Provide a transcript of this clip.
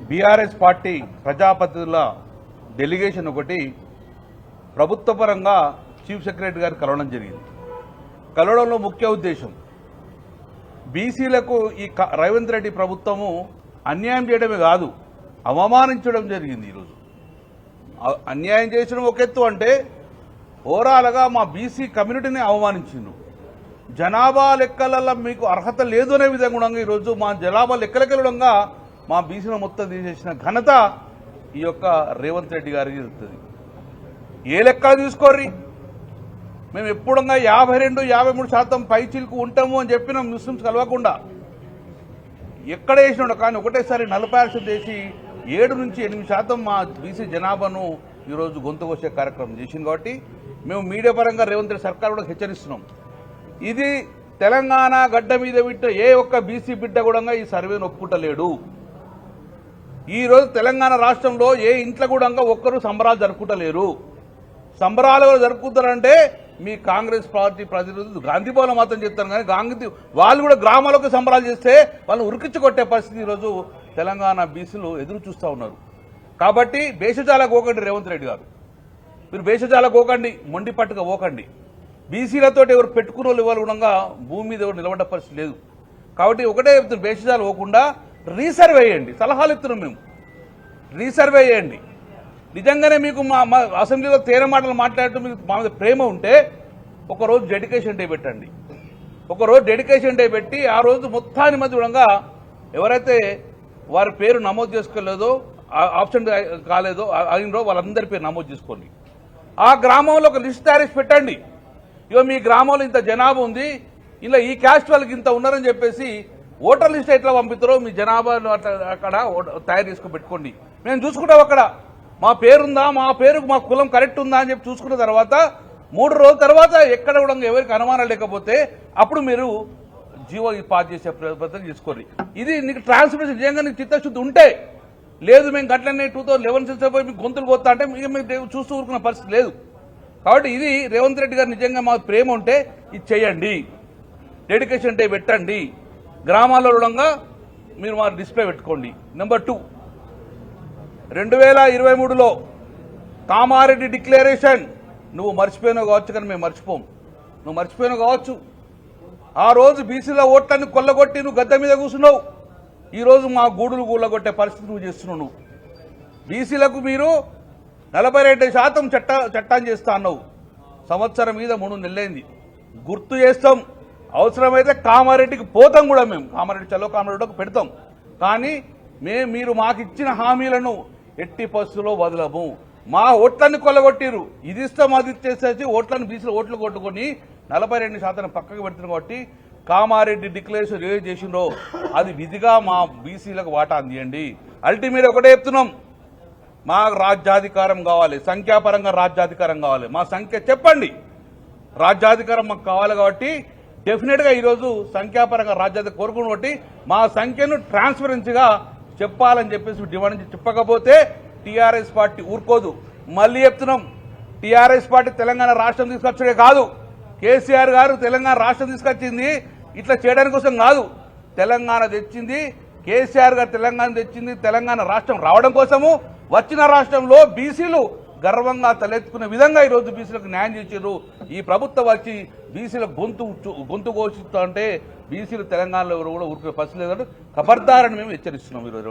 BRS party ప్రజాప్రతినిధుల delegation ఒకటి ప్రభుత్వ పరంగా చీఫ్ సెక్రటరీ గారు కలవడం జరిగింది. కలవడంలో ముఖ్య ఉద్దేశం బీసీలకు ఈ రేవంత్ రెడ్డి ప్రభుత్వము అన్యాయం చేయడమే కాదు, అవమానించడం జరిగింది. ఈరోజు అన్యాయం చేసిన ఒక ఎత్తు అంటే ఓవరాల్గా మా బీసీ కమ్యూనిటీని అవమానించిండు. జనాభా లెక్కలలో మీకు అర్హత లేదు అనే విధంగా ఈరోజు మా జనాభా లెక్కలకెళ్ళడంగా మా బీసీని మొత్తం తీసేసిన ఘనత ఈ యొక్క రేవంత్ రెడ్డి గారికి జరుగుతుంది. ఏ లెక్క తీసుకోర్రి, మేము ఎప్పుడుగా 52-53% పైచీలకు ఉంటాము అని చెప్పినాం ముస్లిమ్స్ కలవకుండా. ఎక్కడ వేసినాడు కానీ ఒకటేసారి 40% వేసి 7-8% మా బీసీ జనాభాను ఈరోజు గొంతు కోసే కార్యక్రమం చేసింది. కాబట్టి మేము మీడియా పరంగా రేవంత్ రెడ్డి సర్కార్ కూడా హెచ్చరిస్తున్నాం. ఇది తెలంగాణ గడ్డ మీద విట్ట ఏ ఒక్క బీసీ బిడ్డ కూడా ఈ సర్వేను ఒప్పుకుంటలేడు. ఈరోజు తెలంగాణ రాష్ట్రంలో ఏ ఇంట్లో కూడా ఒక్కరు సంబరాలు జరుపుకుంటలేరు. సంబరాలు జరుపుకుంటారంటే మీ కాంగ్రెస్ పార్టీ ప్రతినిధులు గాంధీ భవన్ మాత్రం చెప్తారు, కానీ గాంధీ వాళ్ళు కూడా గ్రామాలకు సంబరాలు చేస్తే వాళ్ళని ఉరికించి కొట్టే పరిస్థితి ఈరోజు తెలంగాణ బీసీలు ఎదురు చూస్తూ ఉన్నారు. కాబట్టి భేషజాలకు పోకండి రేవంత్ రెడ్డి గారు, మీరు భేషజాలకు పోకండి, మొండి పట్టుగా పోకండి. బీసీలతో ఎవరు పెట్టుకున్న వాళ్ళు ఇవ్వాలి కూడా భూమి మీద ఎవరు నిలబడ్డ పరిస్థితి లేదు. కాబట్టి ఒకటే చెప్తున్నారు, భేషజాలు పోకుండా రీసర్వే చేయండి. సలహాలు ఇస్తున్నాం మేము, రీసర్వే చేయండి. నిజంగానే మీకు మా అసెంబ్లీలో తేన మాటలు మాట్లాడటం మీకు మా మీద ప్రేమ ఉంటే ఒకరోజు డెడికేషన్ డే పెట్టండి. ఒకరోజు డెడికేషన్ డే పెట్టి ఆ రోజు మొత్తాన్ని మధ్య కూడా ఎవరైతే వారి పేరు నమోదు చేసుకోలేదో, ఆప్షన్ కాలేదో అయినరో వాళ్ళందరి పేరు నమోదు చేసుకోండి. ఆ గ్రామంలో ఒక లిస్ట్ తయారు పెట్టండి. ఇగో మీ గ్రామంలో ఇంత జనాభా ఉంది, ఇలా ఈ క్యాస్ట్ వాళ్ళకి ఇంత ఉన్నారని చెప్పేసి ఓటర్ లిస్ట్ ఎట్లా పంపిస్తారో మీ జనాభాను అక్కడ తయారు చేసుకుని పెట్టుకోండి. మేము చూసుకుంటాం అక్కడ మా పేరుందా, మా పేరుకు మా కులం కరెక్ట్ ఉందా అని చెప్పి చూసుకున్న తర్వాత 3 రోజుల తర్వాత ఎక్కడ కూడా ఎవరికి అనుమానాలు లేకపోతే అప్పుడు మీరు జీవో పాస్ చేసే ప్రయత్నం చేసుకోండి. ఇది నీకు ట్రాన్స్పరెన్సీ నిజంగా నీకు చిత్తశుద్ధి ఉంటే, లేదు మేము గట్లనే 2011 మీకు గొంతులు పోతా అంటే మీరు చూస్తూ ఊరుకున్న పరిస్థితి లేదు. కాబట్టి ఇది రేవంత్ రెడ్డి గారు నిజంగా మా ప్రేమ ఉంటే ఇది చేయండి, డెడికేషన్ డే పెట్టండి, గ్రామాల్లో రుణంగా మీరు మా డిస్ప్లే పెట్టుకోండి. నెంబర్ 2, 2023లో కామారెడ్డి డిక్లరేషన్ నువ్వు మర్చిపోయినావు కావచ్చు, కానీ మేము మర్చిపోం. నువ్వు మర్చిపోయినావు కావచ్చు. ఆ రోజు బీసీల ఓట్లన్నీ కొల్లగొట్టి నువ్వు గద్దె మీద కూర్చున్నావు. ఈరోజు మా గూడులు కూలగొట్టే పరిస్థితి నువ్వు చేస్తున్నావు. నువ్వు బీసీలకు మీరు 42% చట్టాన్ని చేస్తా అన్నావు. సంవత్సరం మీద 3 నెలలైంది. గుర్తు చేస్తాం, అవసరమైతే కామారెడ్డికి పోతాం కూడా. మేము కామారెడ్డి చలో కామారెడ్డికి పెడతాం. కానీ మీరు మాకు ఇచ్చిన హామీలను ఎట్టి పరిస్థితుల్లో వదలము. మా ఓట్లన్నీ కొల్లగొట్టిరు, ఇది ఇస్తాం అది ఇచ్చేసేసి ఓట్లను బీసీలు ఓట్లు కొట్టుకుని 42% పక్కకు పెడుతున్నారు. కాబట్టి కామారెడ్డి డిక్లరేషన్ ఏం చేసిండో అది విధిగా మా బీసీలకు వాటా అందియండి. అల్టిమేట్ ఒకటే చెప్తున్నాం, మా రాజ్యాధికారం కావాలి, సంఖ్యాపరంగా రాజ్యాధికారం కావాలి. మా సంఖ్య చెప్పండి, రాజ్యాధికారం మాకు కావాలి. కాబట్టి డెఫినెట్గా ఈరోజు సంఖ్యాపరంగా రాజ్యాధికారం కోరుకుని బట్టి మా సంఖ్యను ట్రాన్స్పరెన్సీగా చెప్పాలని చెప్పేసి డిమాండ్ చెప్పకపోతే టీఆర్ఎస్ పార్టీ ఊరుకోదు. మళ్ళీ చెప్తున్నాం, టీఆర్ఎస్ పార్టీ తెలంగాణ రాష్ట్రం తీసుకొచ్చడే కాదు, కేసీఆర్ గారు తెలంగాణ రాష్ట్రం తీసుకొచ్చింది ఇట్లా చేయడానికి కోసం కాదు. తెలంగాణ తెచ్చింది కేసీఆర్ గారు, తెలంగాణ తెచ్చింది తెలంగాణ రాష్ట్రం రావడం కోసము. వచ్చిన రాష్ట్రంలో బీసీలు గర్వంగా తలెత్తుకునే విధంగా ఈరోజు బీసీలకు న్యాయం చేశారు. ఈ ప్రభుత్వం వచ్చి బీసీల గొంతు ఘోషిస్తా అంటే బీసీలు తెలంగాణలో ఎవరు కూడా ఊరికే పరిస్థితి లేదంటే ఖబర్దారని మేము హెచ్చరిస్తున్నాం ఈరోజు.